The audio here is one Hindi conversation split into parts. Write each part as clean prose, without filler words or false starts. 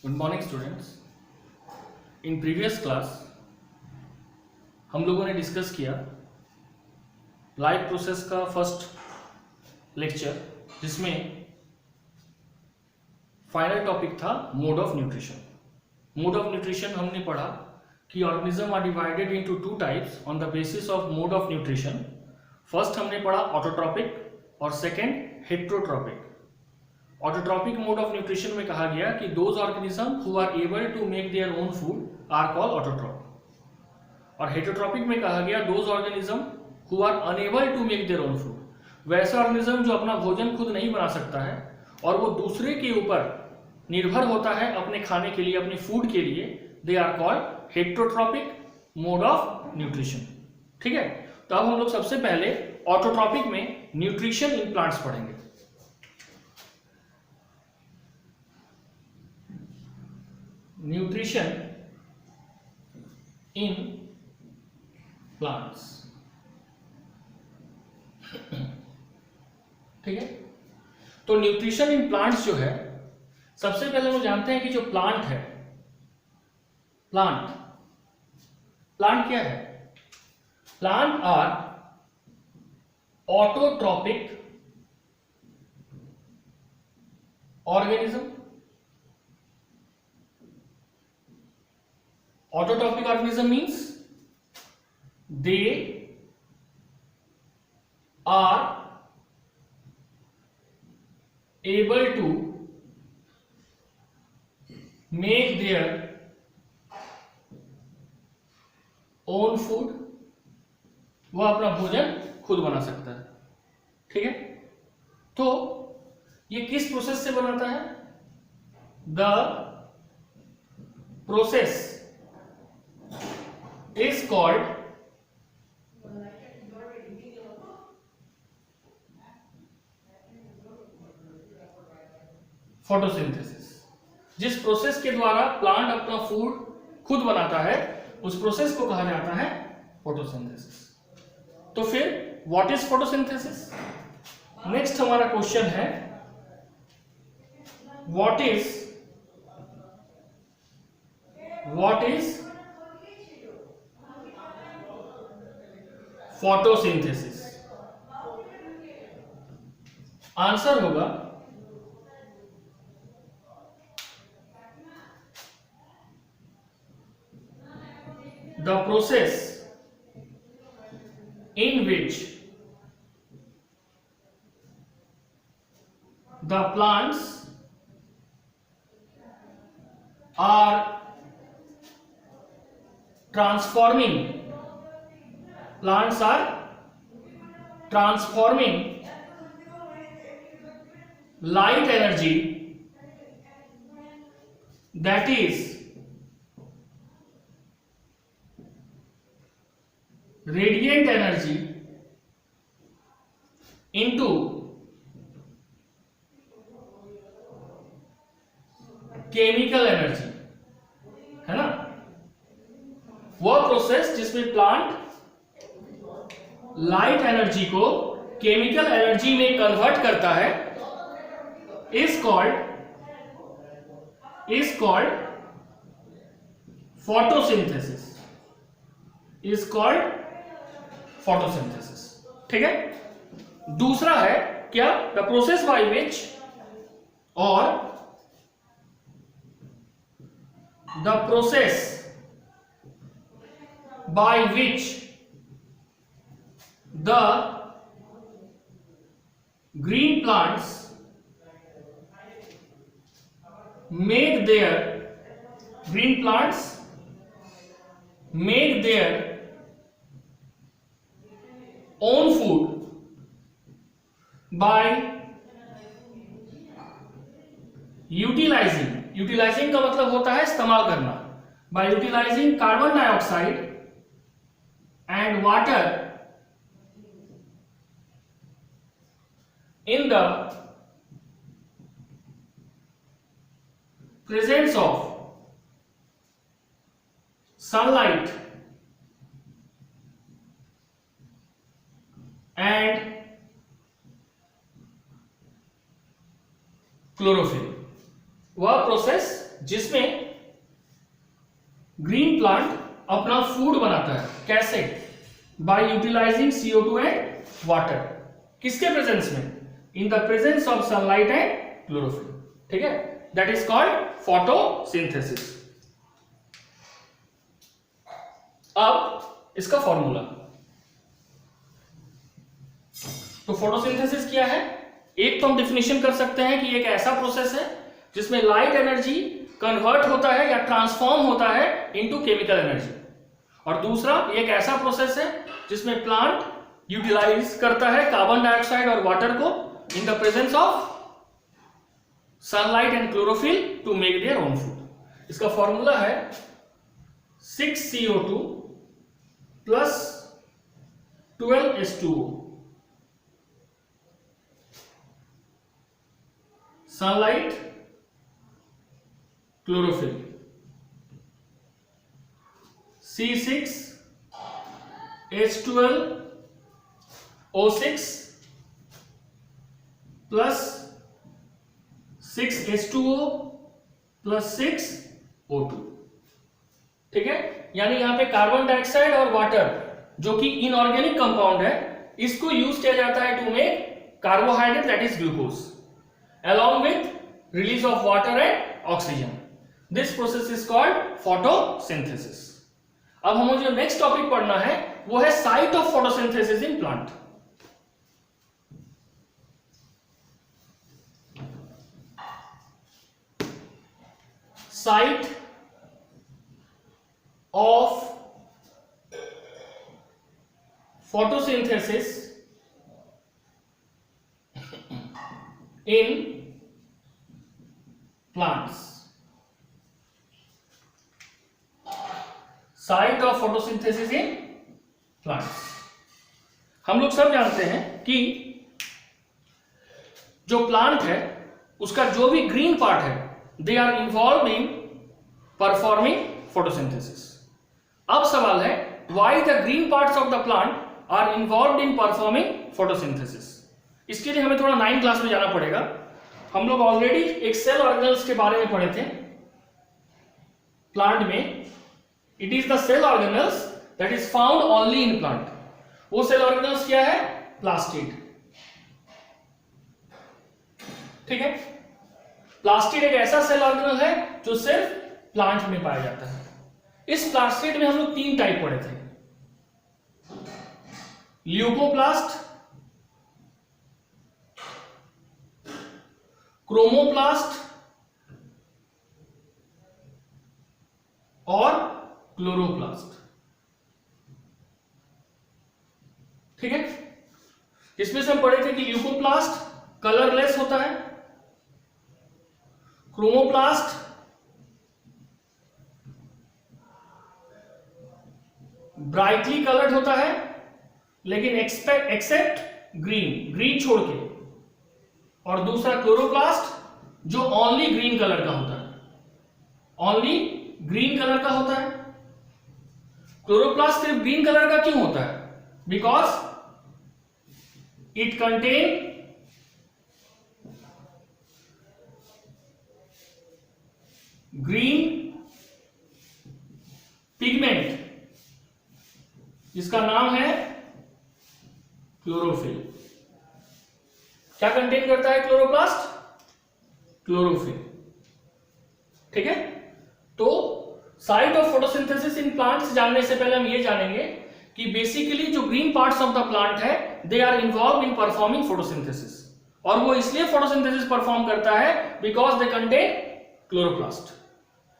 Good morning students. In previous class हम लोगों ने डिस्कस किया लाइफ प्रोसेस का फर्स्ट लेक्चर, जिसमें फाइनल टॉपिक था mode of nutrition. Mode of nutrition हमने पढ़ा कि organism are divided into two types on the basis of mode of nutrition. First हमने पढ़ा ऑटोट्रॉपिक और second heterotrophic. Autotrophic mode of nutrition में कहा गया कि those organism who are able to make their own food are called autotrophic. और हेट्रोट्रॉपिक में कहा गया those organism who are unable to make their own food, वैसा ऑर्गेनिज्म जो अपना भोजन खुद नहीं बना सकता है और वो दूसरे के ऊपर निर्भर होता है अपने खाने के लिए, अपने फूड के लिए, they are called heterotrophic mode of nutrition. ठीक है, तो अब हम लोग सबसे पहले ऑटोट्रॉपिक में न्यूट्रिशन इन प्लांट्स पढ़ेंगे। Nutrition in plants. ठीक है, तो न्यूट्रिशन इन प्लांट्स जो है, सबसे पहले हम जानते हैं कि जो प्लांट है, प्लांट क्या है? Plant are autotrophic organism. Autotrophic organism means they are able to make their own food। वो अपना भोजन खुद बना सकता है। ठीक है, तो ये किस प्रोसेस से बनाता है? The process is called photosynthesis. जिस प्रोसेस के द्वारा प्लांट अपना फूड खुद बनाता है उस प्रोसेस को कहा जाता है फोटोसिंथेसिस। तो फिर व्हाट इज फोटोसिंथेसिस? नेक्स्ट हमारा क्वेश्चन है व्हाट इज फोटोसिंथेसिस। आंसर होगा the process in which the plants are transforming light energy, that is radiant energy, into chemical energy, है ना? वह प्रोसेस जिसमें प्लांट लाइट एनर्जी को केमिकल एनर्जी में कन्वर्ट करता है इज कॉल्ड फोटोसिंथेसिस। ठीक है, दूसरा है क्या? द प्रोसेस बाय विच और the process by which the green plants make their own food by utilizing का मतलब होता है इस्तेमाल करना, by utilizing carbon dioxide and water in the presence of sunlight and chlorophyll. वह प्रोसेस जिसमें ग्रीन प्लांट अपना फूड बनाता है। कैसे? By utilising CO2 and water. किसके प्रेजेंस में? In the presence of sunlight and chlorophyll. ठीक है, दैट इज कॉल्ड फोटोसिंथेसिस। अब इसका फॉर्मूला। तो फोटोसिंथेसिस क्या है? एक तो हम डिफिनेशन कर सकते हैं कि एक ऐसा प्रोसेस है जिसमें लाइट एनर्जी कन्वर्ट होता है या ट्रांसफॉर्म होता है इनटू केमिकल एनर्जी, और दूसरा एक ऐसा प्रोसेस है जिसमें प्लांट यूटिलाइज करता है कार्बन डाइऑक्साइड और वाटर को in the presence of sunlight and chlorophyll to make their own food. इसका फॉर्मूला है 6CO2 plus 12H2O। Sunlight, chlorophyll, C6H12O6 plus 6H2O plus 6O2। ठीक है, यानी यहां पे कार्बन डाइऑक्साइड और वाटर जो कि इनऑर्गेनिक कंपाउंड है, इसको यूज किया जाता है to make carbohydrate that is glucose along with release of water and oxygen. This process is called photosynthesis. अब हमें जो नेक्स्ट टॉपिक पढ़ना है वो है site of photosynthesis in plant. Site of photosynthesis in plants. Site of photosynthesis in plants. हम लोग सब जानते हैं कि जो प्लांट है उसका जो भी ग्रीन पार्ट है they are involve in performing photosynthesis. अब सवाल है why the green parts of the plant are involve in performing photosynthesis. इसके लिए हमें थोड़ा 9th क्लास में जाना पड़ेगा। हम लोग ऑलरेडी एक सेल ऑर्गेनल्स के बारे में पढ़े थे प्लांट में। It is the cell organelles that is found only in plant. वो सेल ऑर्गेनल्स क्या है? प्लास्टिड। ठीक है, प्लास्टिड एक ऐसा सेल ऑर्गेनल है जो सिर्फ प्लांट में पाया जाता है। इस प्लास्टिड में हम लोग 3 टाइप पढ़े थे, ल्यूकोप्लास्ट, क्रोमोप्लास्ट और क्लोरोप्लास्ट। ठीक है, इसमें से हम पढ़े थे कि ल्यूकोप्लास्ट कलरलेस होता है, क्रोमोप्लास्ट ब्राइटली कलर्ड होता है लेकिन एक्सेप्ट ग्रीन छोड़ के, और दूसरा क्लोरोप्लास्ट जो ओनली ग्रीन कलर का होता है, ओनली ग्रीन कलर का होता है। क्लोरोप्लास्ट सिर्फ ग्रीन कलर का क्यों होता है? Because it contain green pigment जिसका नाम है क्लोरोफिल। क्या कंटेन करता है क्लोरोप्लास्ट? क्लोरोफिल। ठीक है, तो site of photosynthesis in plants जानने से पहले हम ये जानेंगे कि बेसिकली जो green parts of the plant है they are involve in performing photosynthesis, और वो इसलिए फोटोसिंथेसिस परफॉर्म करता है because they contain chloroplast,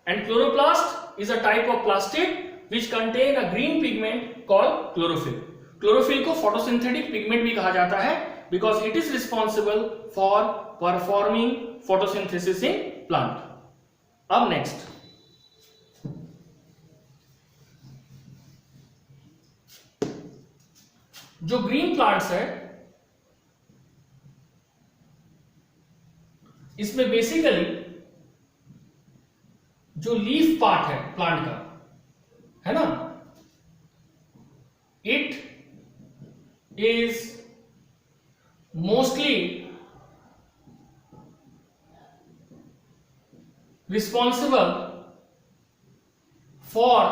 and chloroplast is a type of plastid which contain a green pigment called chlorophyll. Chlorophyll को photosynthetic pigment भी कहा जाता है because it is responsible for performing photosynthesis in plant. अब next, जो green plants है इसमें basically जो लीफ पार्ट है प्लांट का है ना, it is mostly responsible for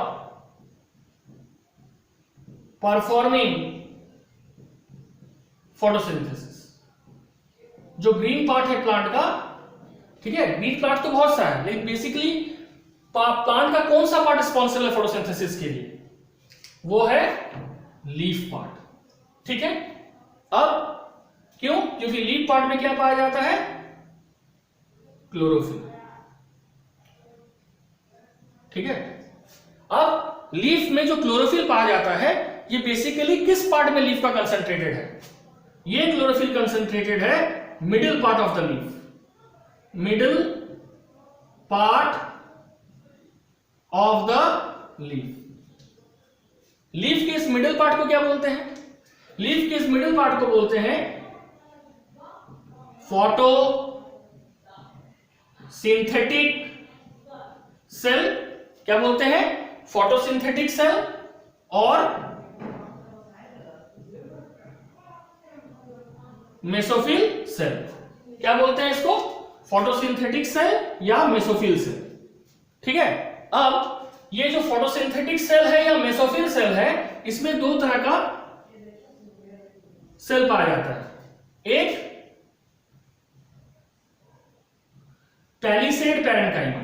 performing photosynthesis. जो ग्रीन पार्ट है प्लांट का, ठीक है, ग्रीन पार्ट तो बहुत सा है, लेकिन बेसिकली प्लांट का कौन सा पार्ट रिस्पॉन्सिबल है फोटोसिंथेसिस के लिए? वो है लीफ पार्ट। ठीक है, अब क्यों? क्योंकि लीफ पार्ट में क्या पाया जाता है? क्लोरोफिल। ठीक है, अब लीफ में जो क्लोरोफिल पाया जाता है, ये बेसिकली किस पार्ट में लीफ का कंसंट्रेटेड है? ये क्लोरोफिल कंसंट्रेटेड है middle part of the leaf. Middle part of the leaf. Leaf के इस मिडिल पार्ट को क्या बोलते हैं? लीफ के इस मिडिल पार्ट को बोलते हैं फोटो सिंथेटिक सेल। क्या बोलते हैं? फोटोसिंथेटिक सेल और मेसोफिल सेल। क्या बोलते हैं इसको? फोटोसिंथेटिक सेल या मेसोफिल सेल। ठीक है, अब ये जो फोटोसिंथेटिक सेल है या मेसोफिल सेल है, इसमें दो तरह का सेल पाया जाता है। एक पैलिसेड पैरेन्काइमा,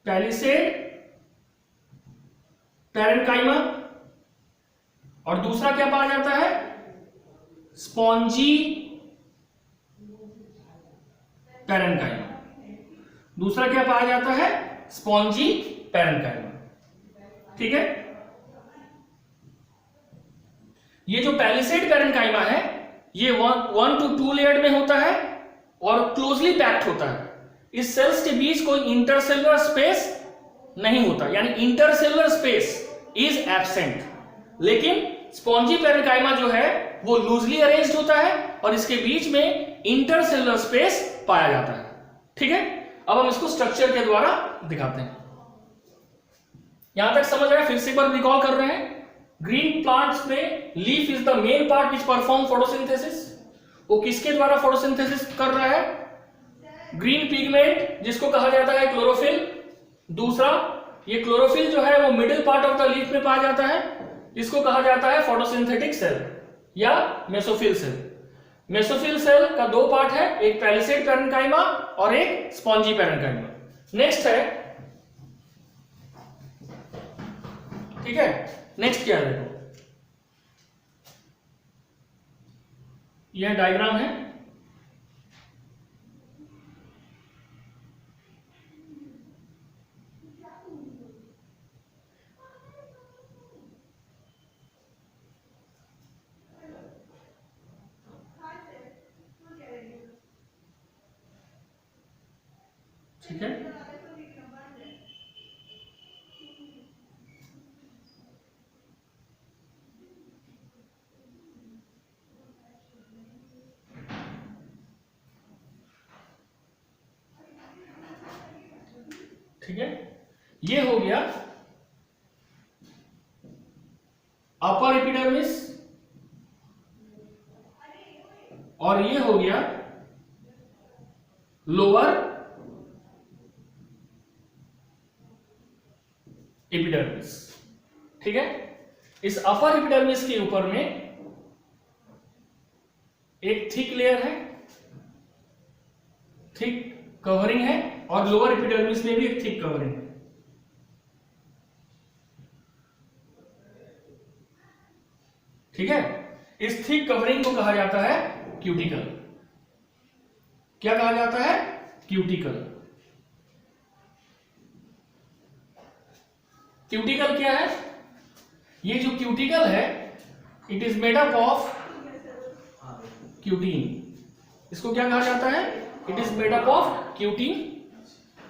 पैलिसेड पैरेन्काइमा, और दूसरा क्या पाया जाता है? Spongy parenchyma. दूसरा क्या पाया जाता है? Spongy parenchyma. ठीक है, ये जो पैलिसेड पैरेन्काइमा है, ये 1 to 2 लेयर्ड में होता है और क्लोजली पैक्ड होता है। इस सेल्स के बीच कोई इंटरसेलुलर स्पेस नहीं होता, यानी इंटरसेलुलर स्पेस इज एब्सेंट। लेकिन स्पॉन्जी पैरेन्काइमा जो है वो लूजली अरेंज्ड होता है और इसके बीच में इंटरसेलुलर स्पेस पाया जाता है। ठीक है, अब हम इसको स्ट्रक्चर के द्वारा दिखाते हैं। यहां तक समझ आया? फिर से एक बार रिकॉल कर रहे हैं। ग्रीन प्लांट्स में leaf is the main part which perform photosynthesis. वो किसके द्वारा फोटोसिंथेसिस कर रहा है? ग्रीन पिगमेंट, जिसको कहा जाता है क्लोरोफिल। दूसरा, ये क्लोरोफिल जो है वो middle part of the leaf में पाया जाता है, इसको कहा जाता है फोटोसिंथेटिक सेल या मेसोफिल सेल। मेसोफिल सेल का दो पार्ट है, एक पैलिसेड पैरेन्काइमा और एक स्पॉन्जी पैरेन्काइमा। नेक्स्ट है, ठीक है, नेक्स्ट क्या है? देखो, यह डायग्राम है। ठीक है, ठीक है, ये हो गया अपर एपिडर्मिस और ये हो गया लोअर एपिडर्मिस। ठीक है, इस अपर एपिडर्मिस के ऊपर में एक थिक लेयर है, थिक कवरिंग है, और लोअर एपिडर्मिस में भी एक थिक कवरिंग है। ठीक है, इस थिक कवरिंग को कहा जाता है क्यूटिकल। क्या कहा जाता है? क्यूटिकल। क्यूटिकल क्या है? ये जो क्यूटिकल है, it is made up of cutin. इसको क्या कहा जाता है? It is made up of cutin.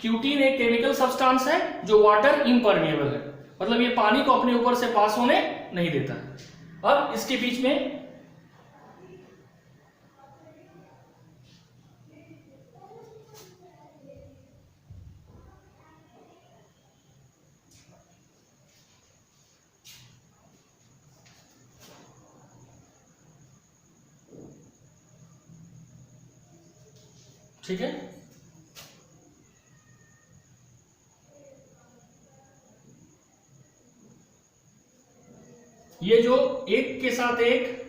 Cutin एक केमिकल सब्सटेंस है जो वाटर इम्परमिएबल है, मतलब ये पानी को अपने ऊपर से पास होने नहीं देता है। अब इसके बीच में ठीक है, ये जो एक के साथ एक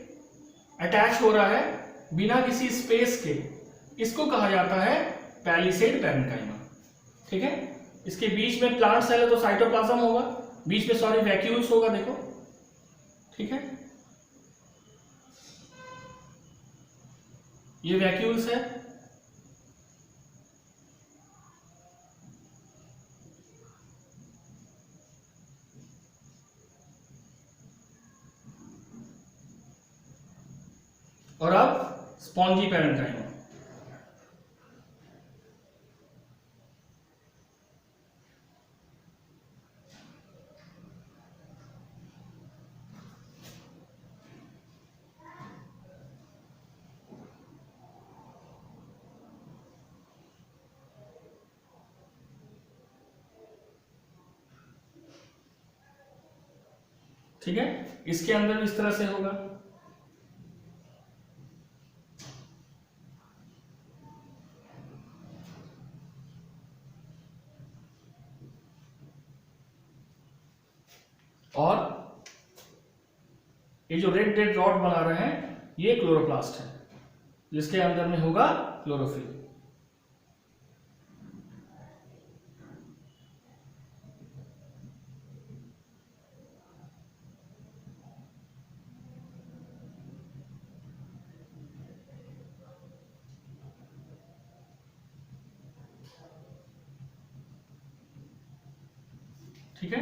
अटैच हो रहा है बिना किसी स्पेस के, इसको कहा जाता है पैलिसेड पैरेन्काइमा। ठीक है, इसके बीच में प्लांट सेल है तो साइटोप्लाज्म होगा, बीच में सॉरी वैक्यूल्स होगा, देखो। ठीक है, ये वैक्यूल्स है, और अब स्पॉन्जी पैरेन्काइमा। ठीक है, इसके अंदर इस तरह से होगा। और ये जो रेड रेड रॉड बना रहे हैं ये क्लोरोप्लास्ट है, जिसके अंदर में होगा क्लोरोफिल। ठीक है,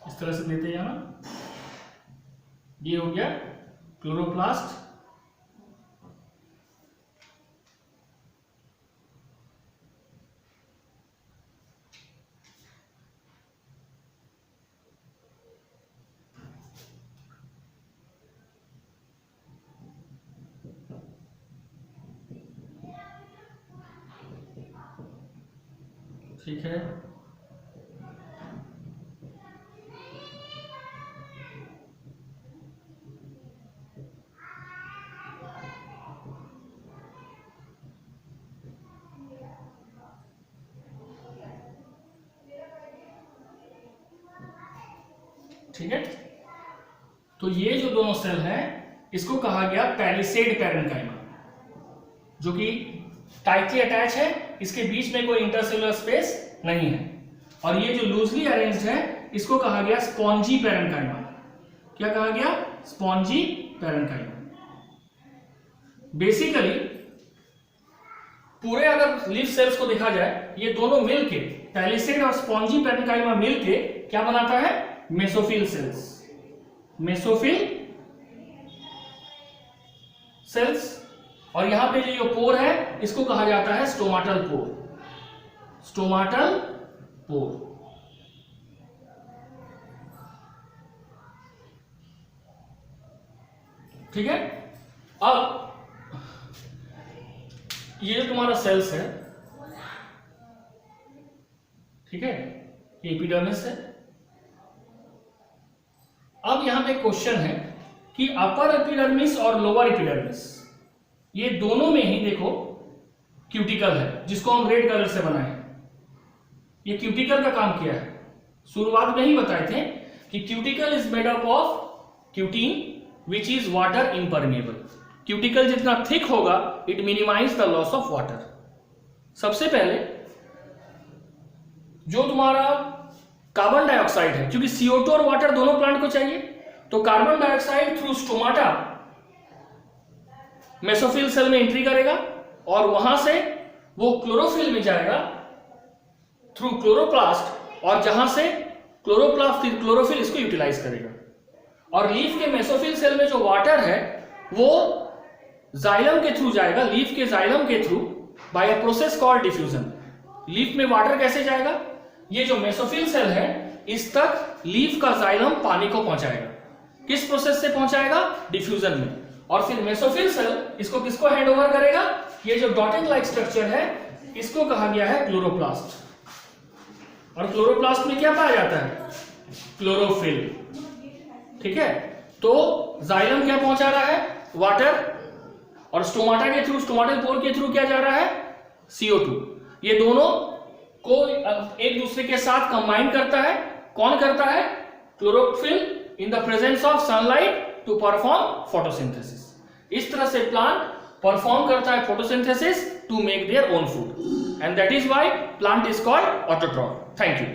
इस तरह से देते जाना। ये हो गया क्लोरोप्लास्ट। ठीक है, ठीक है, तो ये जो दोनों सेल हैं इसको कहा गया पैलिसेड पैरेन्काइमा, जो कि टाइटली अटैच है, इसके बीच में कोई इंटरसेलुलर स्पेस नहीं है। और ये जो लूजली अरेंज्ड है इसको कहा गया स्पॉन्जी पैरेन्काइमा। क्या कहा गया? Spongy parenchyma. बेसिकली पूरे अगर लीफ सेल्स को देखा जाए, ये दोनों मिलके, पैलिसेड और स्पॉन्जी पैरेन्काइमा मिलके क्या बनाता है? Mesophyll cells. Mesophyll cells. और यहां पे जो पोर है इसको कहा जाता है स्टोमाटल पोर। स्टोमाटल पोर। ठीक है। अब ये जो तुम्हारा सेल्स है, ठीक है, ये एपिडर्मिस है। अब यहां पे क्वेश्चन है कि अपर एपिडर्मिस और लोअर एपिडर्मिस, ये दोनों में ही देखो क्यूटिकल है, जिसको हम रेड कलर से बनाए। ये क्यूटिकल का काम किया है। शुरुआत में ही बताए थे कि cuticle is made up of cutin which is water impermeable. Cuticle जितना थिक होगा it minimise the loss of water. सबसे पहले जो तुम्हारा कार्बन डाइऑक्साइड है, क्योंकि CO2 और वाटर दोनों प्लांट को चाहिए, तो carbon dioxide through stomata mesophyll cell में एंट्री करेगा और वहां से वो क्लोरोफिल में जाएगा थ्रू क्लोरोप्लास्ट, और जहां से क्लोरोप्लास्ट क्लोरोफिल इसको यूटिलाइज करेगा। और लीफ के मेसोफिल सेल में जो वाटर है वो जाइलम के थ्रू जाएगा, लीफ के जाइलम के through, by a process called diffusion. Leaf में वाटर कैसे जाएगा? ये जो मेसोफिल सेल है इस तक लीफ का जाइलम पानी को पहुंचाएगा। किस प्रोसेस से पहुंचाएगा? डिफ्यूजन में। और फिर मेसोफिल सेल इसको किसको हैंड ओवर करेगा? ये जो डॉटेड लाइक स्ट्रक्चर है इसको कहा गया है क्लोरोप्लास्ट। और क्लोरोप्लास्ट में क्या पाया जाता है? क्लोरोफिल। ठीक है। तो जाइलम क्या पहुंचा रहा है? वाटर। और स्टोमाटा के थ्रू, स्टोमाटल पोर के थ्रू क्या जा रहा है? CO2, ये दोनों को एक दूसरे के साथ कंबाइन करता है। कौन करता है? Chlorophyll in the presence of sunlight to perform photosynthesis. इस तरह से प्लांट परफॉर्म करता है photosynthesis to make their own food, and that is why plant is called autotroph. Thank you.